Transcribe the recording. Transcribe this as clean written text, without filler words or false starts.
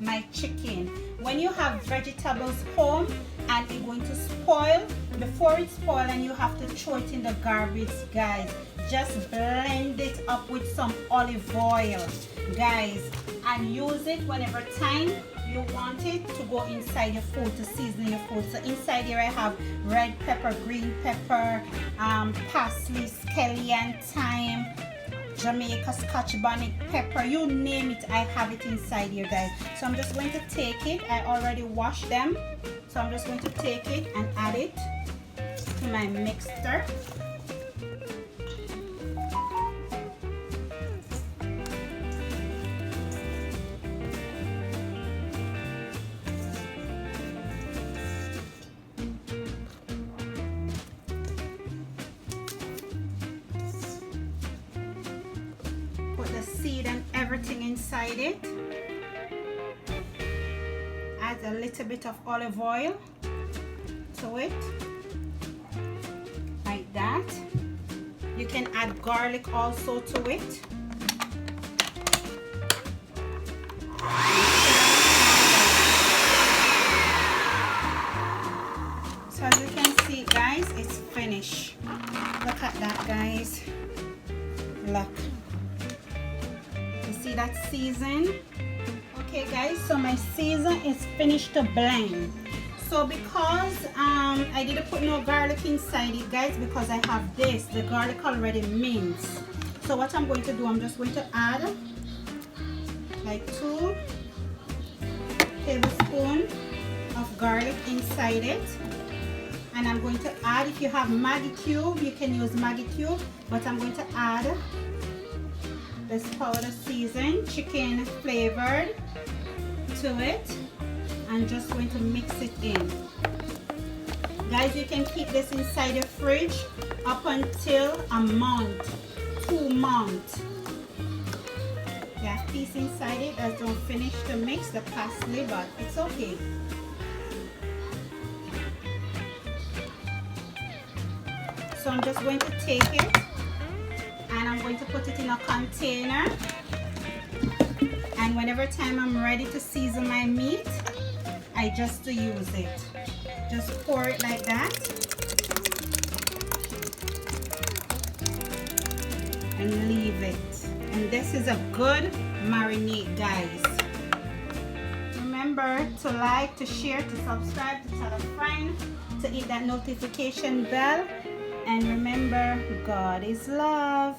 my chicken. When you have vegetables home and it's going to spoil, before it spoils and you have to throw it in the garbage, guys, just blend it up with some olive oil, guys, and use it whenever time you want it to go inside your food, to season your food. So inside here I have red pepper, green pepper, parsley, scallion, thyme, Jamaica, scotch, bonnet, pepper, you name it, I have it inside here, guys. So I'm just going to take it. I already washed them, so I'm just going to take it and add it to my mixer. Put the seed and everything inside it. Add a little bit of olive oil to it, like that. You can add garlic also to it. So as you can see, guys, it's finished. Look at that, guys. Look. You see that season? Okay, guys, so my season is finished to blend. So because I didn't put no garlic inside it, guys, because I have this, the garlic already minced. So what I'm going to do, I'm just going to add like 2 tablespoons of garlic inside it. And I'm going to add, if you have Maggi cube, you can use Maggi cube, but I'm going to add this powder season, chicken flavored, to it, and just going to mix it in. Guys, you can keep this inside the fridge up until a month, 2 months. Yeah, piece inside it. I don't finish to mix the parsley, but it's okay. So I'm just going to take it and I'm going to put it in a container, and whenever time I'm ready to season my meat, I just use it. Just pour it like that and leave it. And this is a good marinade, guys. Remember to like, to share, to subscribe, to tell a friend, to hit that notification bell. And remember, God is love.